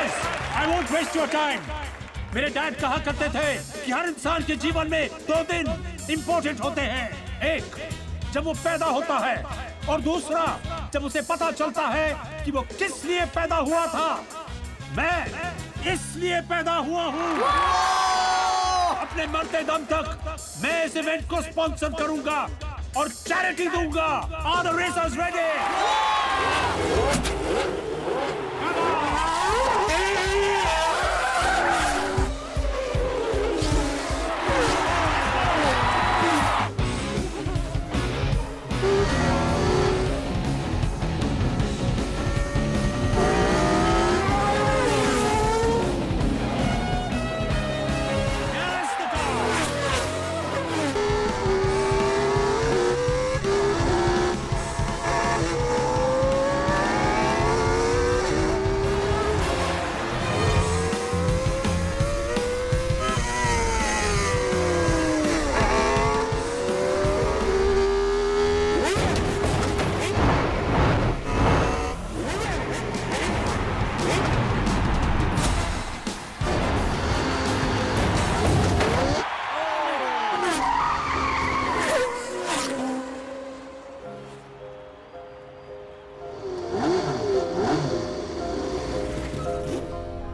Guys, I won't waste your time. मेरे dad कहा करते थे कि हर इंसान के जीवन में 2 दिन इम्पोर्टेंट होते हैं। एक, जब वो पैदा होता है, और दूसरा, जब उसे पता चलता है कि वो किस लिए पैदा हुआ था। मैं इसलिए पैदा हुआ हूँ। अपने मरते दम तक मैं इस इवेंट को स्पॉन्सर करूंगा और चैरिटी दूंगा। Are the racers ready?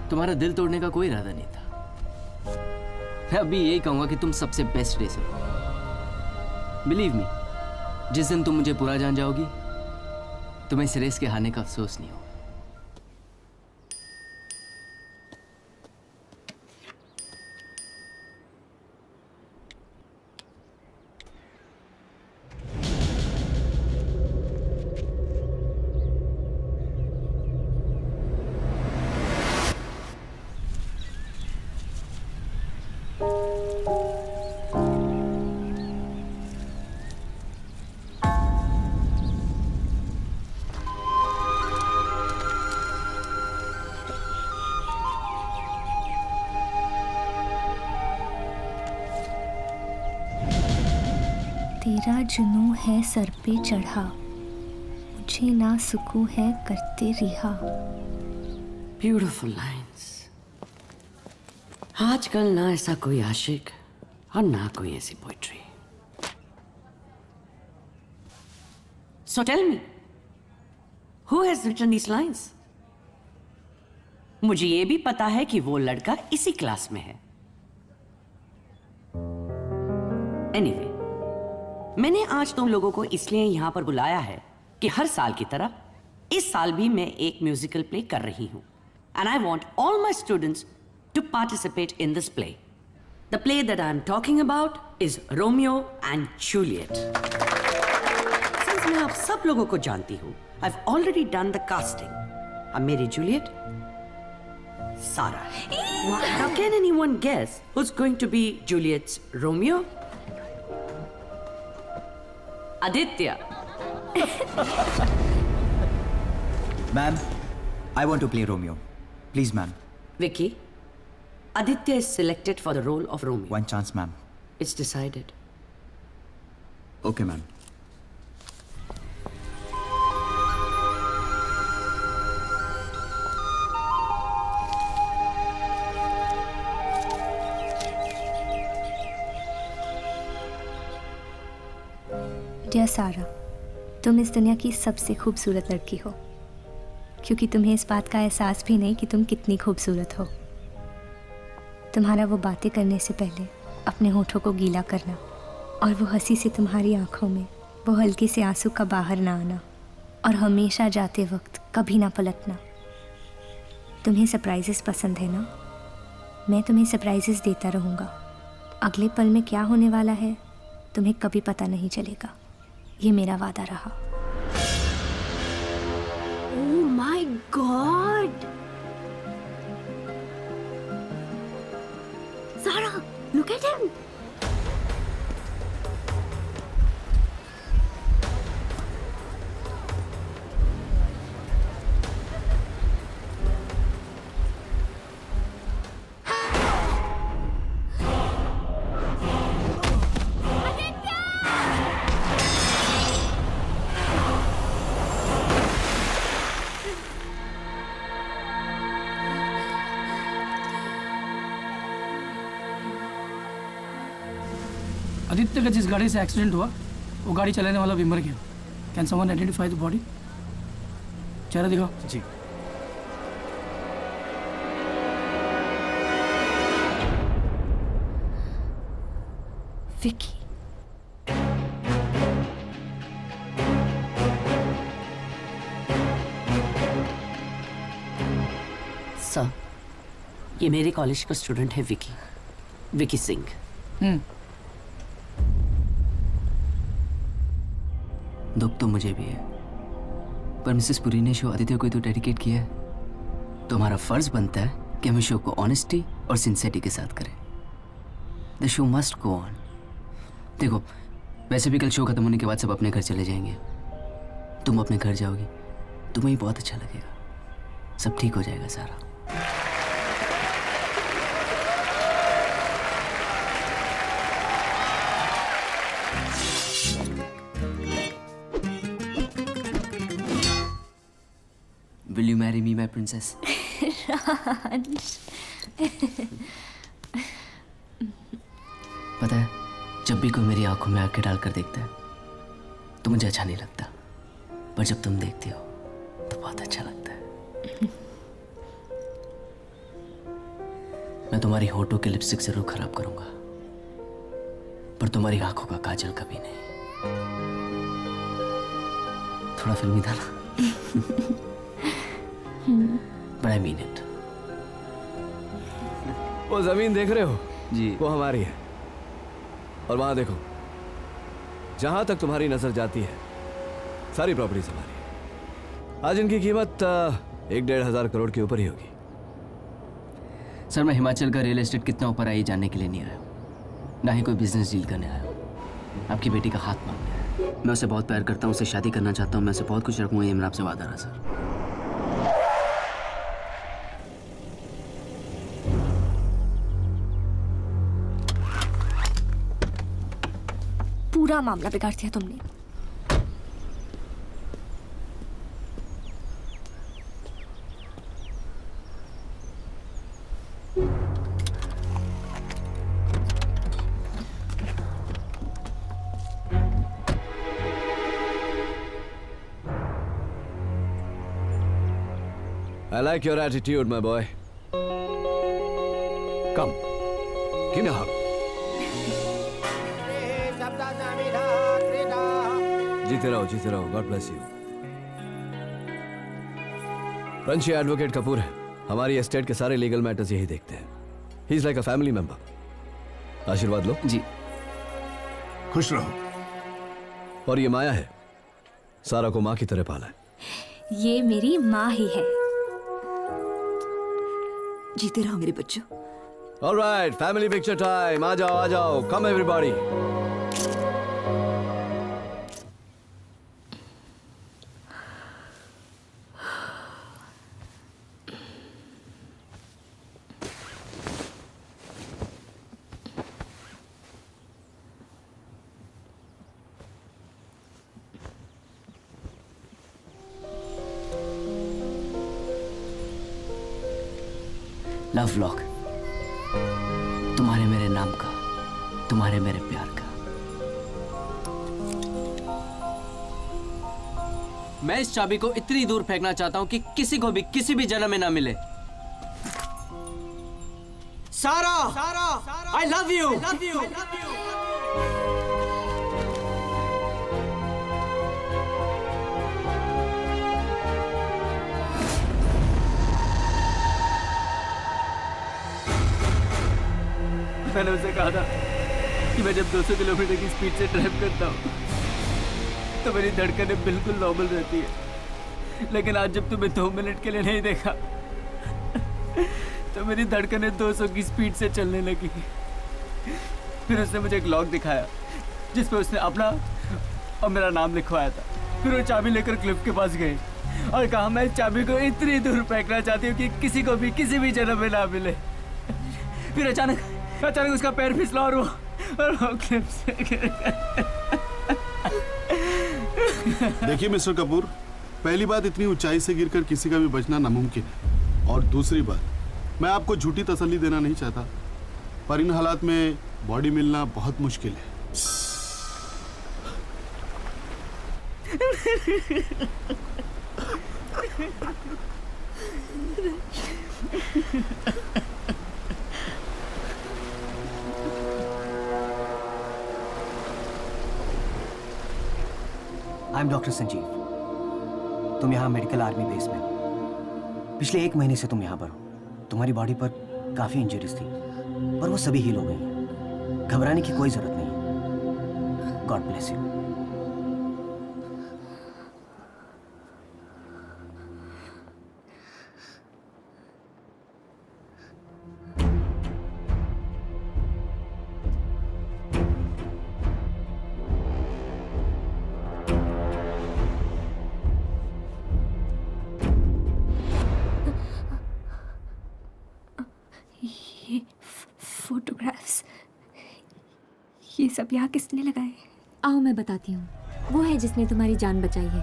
तुम्हारा दिल तोड़ने का कोई इरादा नहीं था। मैं अभी यही कहूंगा कि तुम सबसे बेस्ट रेसर हो। बिलीव मी, जिस दिन तुम मुझे पूरा जान जाओगी, तुम्हें इस रेस के हारने का अफसोस नहीं होगा। तेरा जुनून है सर पे चढ़ा, मुझे ना सुकून है करते रिहा। Beautiful lines. आजकल ना ऐसा कोई आशिक और ना कोई ऐसी poetry. So tell me, who has written these lines? मुझे ये भी पता है कि वो लड़का इसी क्लास में है। Anyway, मैंने आज तुम लोगों को इसलिए यहां पर बुलाया है कि हर साल की तरह इस साल भी मैं एक म्यूजिकल प्ले कर रही हूं। And I want all my students to participate in this play. The play that I am talking about is Romeo and Juliet. Since मैं आप सब लोगों को जानती हूं, I've already done the casting. अब मेरी जूलियट सारा है। Now can anyone guess who's going to be Juliet's Romeo? Aditya. Ma'am, I want to play Romeo. Please, ma'am. Vicky, Aditya is selected for the role of Romeo. One chance, ma'am. It's decided. Okay, ma'am. Dear Sara, तुम इस दुनिया की सबसे खूबसूरत लड़की हो, क्योंकि तुम्हें इस बात का एहसास भी नहीं कि तुम कितनी खूबसूरत हो। तुम्हारा वो बातें करने से पहले अपने होठों को गीला करना, और वो हंसी से तुम्हारी आंखों में वो हल्के से आंसू का बाहर ना आना, और हमेशा जाते वक्त कभी ना पलटना। तुम्हें सरप्राइजेस पसंद है ना? मैं तुम्हें सरप्राइजेस देता रहूँगा। अगले पल में क्या होने वाला है तुम्हें कभी पता नहीं चलेगा। ये मेरा वादा रहा। Oh my God! Sarah, look at him. Aditya का जिस गाड़ी से एक्सीडेंट हुआ वो गाड़ी चलाने वाला भी मर गया। Can someone identify the body? चेहरा दिखाओ। जी। विकी। सर, ये मेरे कॉलेज का स्टूडेंट है विकी सिंह। दुख तो मुझे भी है, पर मिसेस पुरी ने शो आदित्य को तो डेडिकेट किया है, तो हमारा फर्ज बनता है कि हम इस शो को ऑनेस्टी और सिंसियरिटी के साथ करें। The show must go on. देखो, वैसे भी कल शो खत्म होने के बाद सब अपने घर चले जाएंगे, तुम अपने घर जाओगी, तुम्हें ही बहुत अच्छा लगेगा, सब ठीक हो जाएगा सारा। Will you marry me, my princess? पता है, जब भी कोई मेरी आंखों में आंखें डालकर देखता है तो मुझे अच्छा नहीं लगता, पर जब तुम देखती हो तो बहुत अच्छा लगता है। मैं तुम्हारी होठों के लिपस्टिक जरूर खराब करूंगा, पर तुम्हारी आंखों का काजल कभी नहीं। थोड़ा फिल्मी था ना? But I mean it. वो जमीन देख रहे हो जी, वो हमारी है, और वहां देखो, जहां तक तुम्हारी नजर जाती है सारी प्रॉपर्टीज हमारी है। आज इनकी कीमत 1-1.5 करोड़ के ऊपर ही होगी। सर, मैं हिमाचल का रियल एस्टेट कितना ऊपर आई जानने के लिए नहीं आया, ना ही कोई बिजनेस डील करने आया हूँ। आपकी बेटी का हाथ मांगने आया। मैं उसे बहुत प्यार करता हूँ, उसे शादी करना चाहता हूँ, मैं उसे बहुत कुछ रखूँगा, ये मेरा आपसे वादा रहा सर। पूरा मामला बिगाड़ दिया तुमने। I like your attitude, my boy. Come, give me a hug. जीते रहो, God bless you. Ranshi advocate Kapoor है, हमारी एस्टेट के सारे लीगल मैटर्स यही देखते हैं। He is like a family member. आशीर्वाद लो। जी। खुश रहो। और ये माया है, सारा को माँ की तरह पाला है। ये मेरी माँ ही है। जीते रहो मेरे बच्चों। All right, family picture time. आ जाओ, come everybody. लव लॉक, तुम्हारे मेरे नाम का, तुम्हारे मेरे प्यार का। मैं इस चाबी को इतनी दूर फेंकना चाहता हूं कि किसी को भी किसी भी जन्म में ना मिले। सारा, आई लव यू। मैंने उसे कहा था कि मैं जब 200 किलोमीटर की स्पीड से ड्राइव करता हूँ तो मेरी धड़कनें बिल्कुल नॉर्मल रहती है, लेकिन आज जब तुम्हें 2 मिनट के लिए नहीं देखा तो मेरी धड़कनें 200 की स्पीड से चलने लगी। फिर उसने मुझे एक लॉक दिखाया जिस पर उसने अपना और मेरा नाम लिखवाया था। फिर वो चाबी लेकर क्लिफ के पास गई और कहा मैं इस चाबी को इतनी दूर फेंकना चाहती हूँ कि किसी को भी किसी भी जन्म में ना मिले। फिर अचानक उसका पैर फिसला और वो क्लिफ से गिर गया। देखिए मिस्टर कपूर, पहली बात, इतनी ऊंचाई से गिरकर किसी का भी बचना नामुमकिन है, और दूसरी बात, मैं आपको झूठी तसल्ली देना नहीं चाहता, पर इन हालात में बॉडी मिलना बहुत मुश्किल है। I am doctor Sanjeev. तुम यहाँ मेडिकल आर्मी बेस में हो। पिछले 1 महीने से तुम यहाँ पर हो। तुम्हारी बॉडी पर काफी इंजरीज थी, पर वो सभी हील हो गई हैं। घबराने की कोई जरूरत नहीं। God bless you. ये फोटोग्राफ्स, ये सब यहाँ किसने लगाए? आओ मैं बताती हूँ। वो है जिसने तुम्हारी जान बचाई है।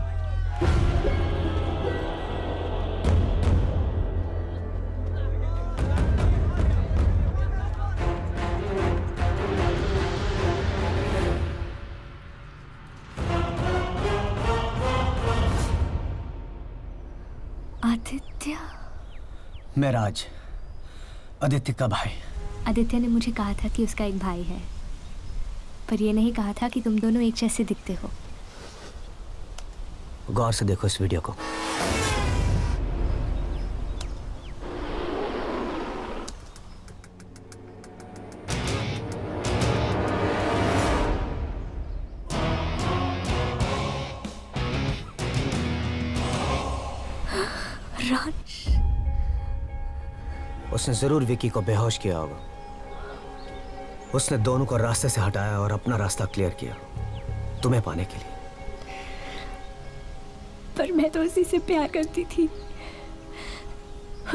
आदित्य। मैं राज, आदित्य का भाई। आदित्य ने मुझे कहा था कि उसका एक भाई है, पर ये नहीं कहा था कि तुम दोनों एक जैसे दिखते हो। गौर से देखो इस वीडियो को। राज, उसने जरूर विकी को बेहोश किया होगा। उसने दोनों को रास्ते से हटाया और अपना रास्ता क्लियर किया तुम्हें पाने के लिए। पर मैं तो उसी से प्यार करती थी।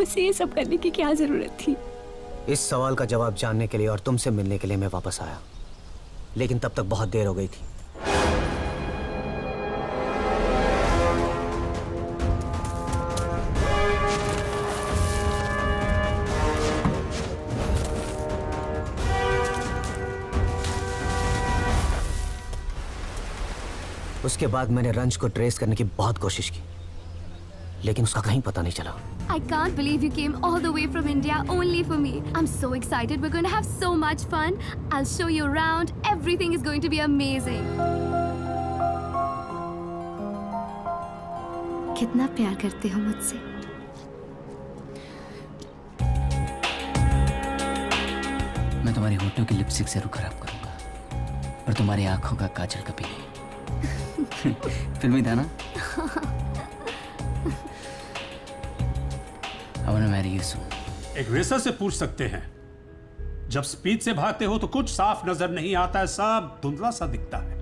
उसे ये सब करने की क्या जरूरत थी? इस सवाल का जवाब जानने के लिए और तुमसे मिलने के लिए मैं वापस आया, लेकिन तब तक बहुत देर हो गई थी। उसके बाद मैंने रंज को ट्रेस करने की बहुत कोशिश की, लेकिन उसका कहीं पता नहीं चला। I can't believe you came all the way from India only for me. I'm so excited. We're going to have so much fun. I'll show you around. Everything is going to be amazing. कितना प्यार करते हो मुझसे? मैं तुम्हारी होठों की lipstick जरूर खराब करूंगा, पर तुम्हारी आंखों का काजल कभी नहीं। फिल्मी था ना? I wanna marry you soon. एक रेसर से पूछ सकते हैं, जब स्पीड से भागते हो तो कुछ साफ नजर नहीं आता है, सब धुंधला सा दिखता है।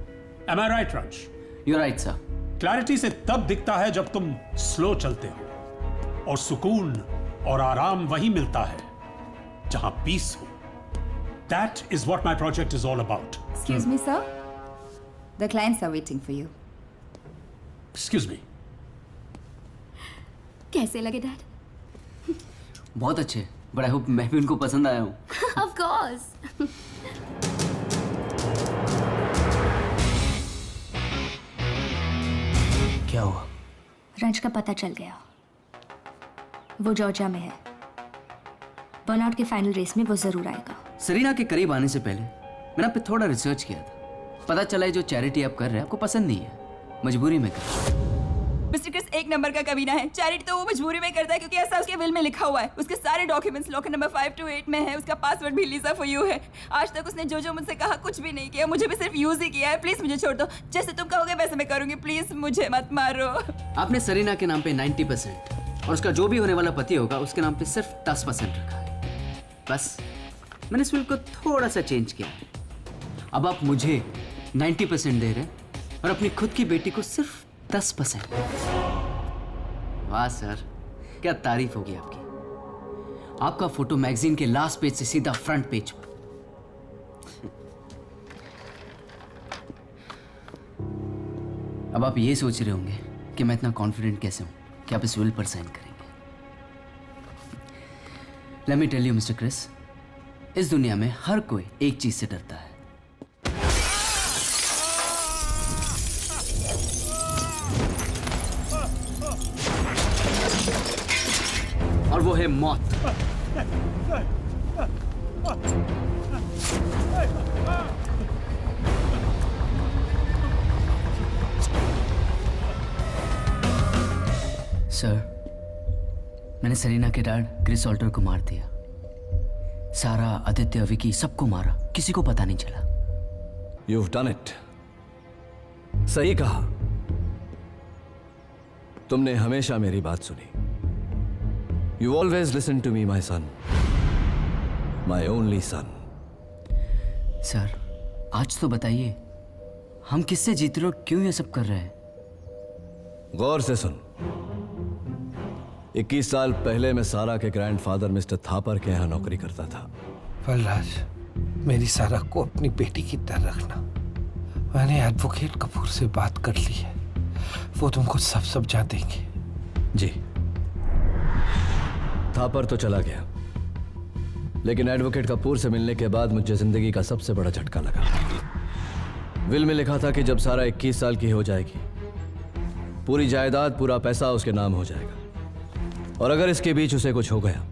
Am I right, Raj? You're right, sir. Clarity से तब दिखता है जब तुम स्लो चलते हो, और सुकून और आराम वही मिलता है जहां पीस हो। That is what my project is all about. Excuse me, sir. The clients are waiting for you. Excuse me. कैसे लगे डैड? बहुत अच्छे, but I hope मैं भी उनको पसंद आया हूँ। Of course. क्या हुआ? रंज का पता चल गया। वो जॉर्जिया में है। बर्नआउट के फाइनल रेस में वो जरूर आएगा। सरीना के करीब आने से पहले मैंने आप पे थोड़ा रिसर्च किया था। पता चला है जो चैरिटी आप कर रहे हैं आपको पसंद नहीं है, मजबूरी में कर। मिस्टर क्रिस एक नंबर का कमीना है। चैरिटी तो वो मजबूरी में करता है क्योंकि ऐसा उसके विल में लिखा हुआ है। उसके सारे डॉक्यूमेंट्स लॉकर नंबर 5 to 8 में है। उसका पासवर्ड भी लीजा फॉर यू है। आज तक उसने जो मुझसे कहा कुछ भी नहीं किया, मुझे भी सिर्फ यूज ही किया है। प्लीज मुझे छोड़ दो, जैसे तुम कहोगे वैसे मैं करूंगी। प्लीज मुझे मत मारो। आपने सरीना के नाम पे 90% और उसका जो भी होने वाला पति होगा उसके नाम पे सिर्फ 10% रखा है। बस मैंने इस विल को थोड़ा सा चेंज किया है। अब आप मुझे 90% दे रहे हैं और अपनी खुद की बेटी को सिर्फ 10%। वाह सर, क्या तारीफ होगी आपकी। आपका फोटो मैगजीन के लास्ट पेज से सीधा फ्रंट पेज पर। अब आप ये सोच रहे होंगे कि मैं इतना कॉन्फिडेंट कैसे हूं कि आप इस विल पर साइन करेंगे। Let me tell you mister Chris, इस दुनिया में हर कोई एक चीज से डरता है, वो है मौत। सर, मैंने सरीना के डैड क्रिस ऑल्टर को मार दिया। सारा, आदित्य, विकी सबको मारा, किसी को पता नहीं चला। You've done it. सही कहा। तुमने हमेशा मेरी बात सुनी। You always listen to me, my son. My only son. Sir, आज तो बताइए, हम किससे जीत रहे हो, क्यों ये सब कर रहे हैं? गौर से सुन। 21 साल पहले मैं सारा के ग्रैंडफादर मिस्टर थापर के यहाँ नौकरी करता था। बलराज, मेरी सारा को अपनी बेटी की तरह रखना। मैंने एडवोकेट कपूर से बात कर ली है, वो तुमको सब समझा देंगे। जी। थापर तो चला गया, लेकिन एडवोकेट कपूर से मिलने के बाद मुझे जिंदगी का सबसे बड़ा झटका लगा। विल में लिखा था कि जब सारा 21 साल की हो जाएगी, पूरी जायदाद, पूरा पैसा उसके नाम हो जाएगा, और अगर इसके बीच उसे कुछ हो गया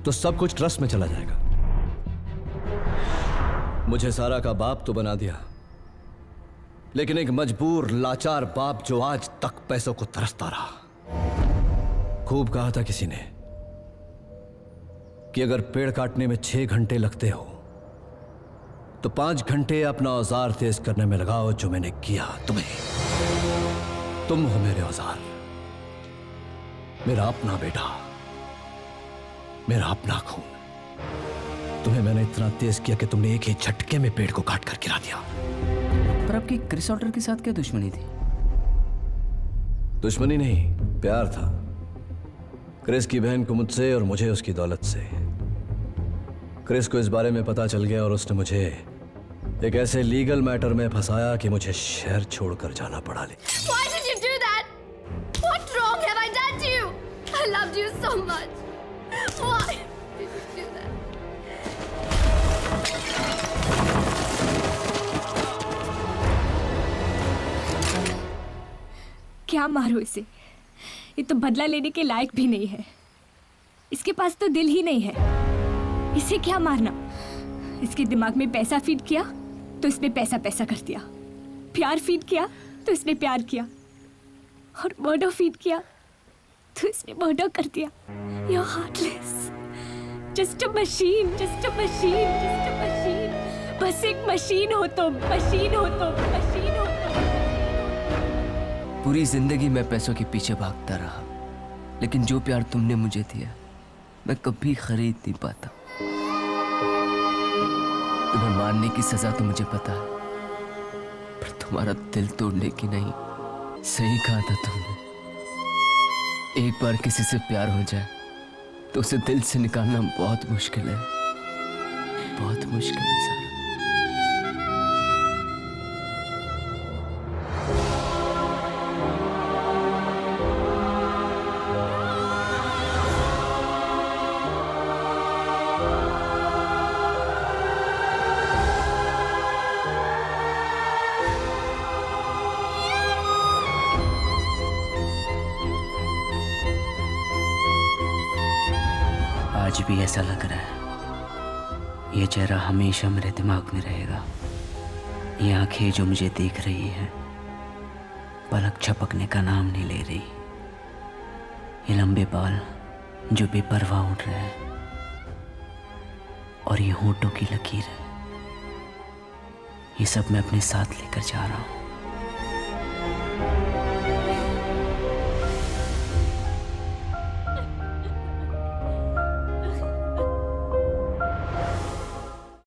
तो सब कुछ ट्रस्ट में चला जाएगा। मुझे सारा का बाप तो बना दिया, लेकिन एक मजबूर, लाचार बाप जो आज तक पैसों को तरसता रहा। खूब कहा था किसी ने कि अगर पेड़ काटने में 6 घंटे लगते हो तो 5 घंटे अपना औजार तेज करने में लगाओ, जो मैंने किया तुम्हें। तुम हो मेरे औजार, मेरा अपना बेटा, मेरा अपना खून। तुम्हें मैंने इतना तेज किया कि तुमने एक ही झटके में पेड़ को काट कर गिरा दिया। पर आपकी क्रिस ऑल्टर के साथ क्या दुश्मनी थी? दुश्मनी नहीं, प्यार था। क्रिस की बहन को मुझसे और मुझे उसकी दौलत से। क्रिस को इस बारे में पता चल गया और उसने मुझे एक ऐसे लीगल मैटर में फंसाया कि मुझे शहर छोड़कर जाना पड़ा। Why did you do that? What wrong have I done to you? I loved you so much. Why did you do that? क्या मारो इसे? ये तो बदला लेने के लायक भी नहीं है। इसके पास तो दिल ही नहीं है। इसे क्या मारना? इसके दिमाग में पैसा फीड किया तो इसने पैसा पैसा कर दिया, प्यार फीड किया तो इसने प्यार किया, और मर्डर फीड किया तो इसने मर्डर कर दिया। You're heartless. Just a machine, just a machine, just a machine. बस एक मशीन हो तुम, मशीन हो तुम, मशीन हो तुम। पूरी जिंदगी मैं पैसों के पीछे भागता रहा, लेकिन जो प्यार तुमने मुझे दिया मैं कभी खरीद नहीं पाता। तुम्हें मारने की सजा तो मुझे पता है, पर तुम्हारा दिल तोड़ने की नहीं। सही कहा था तुमने, एक बार किसी से प्यार हो जाए तो उसे दिल से निकालना बहुत मुश्किल है, बहुत मुश्किल है सारा। आज भी ऐसा लग रहा है, ये चेहरा हमेशा मेरे दिमाग में रहेगा। ये आंखें जो मुझे देख रही हैं, पलक झपकने का नाम नहीं ले रही। ये लंबे बाल जो बेपरवाह उड़ रहे हैं, और ये होंठों की लकीर है, ये सब मैं अपने साथ लेकर जा रहा हूँ।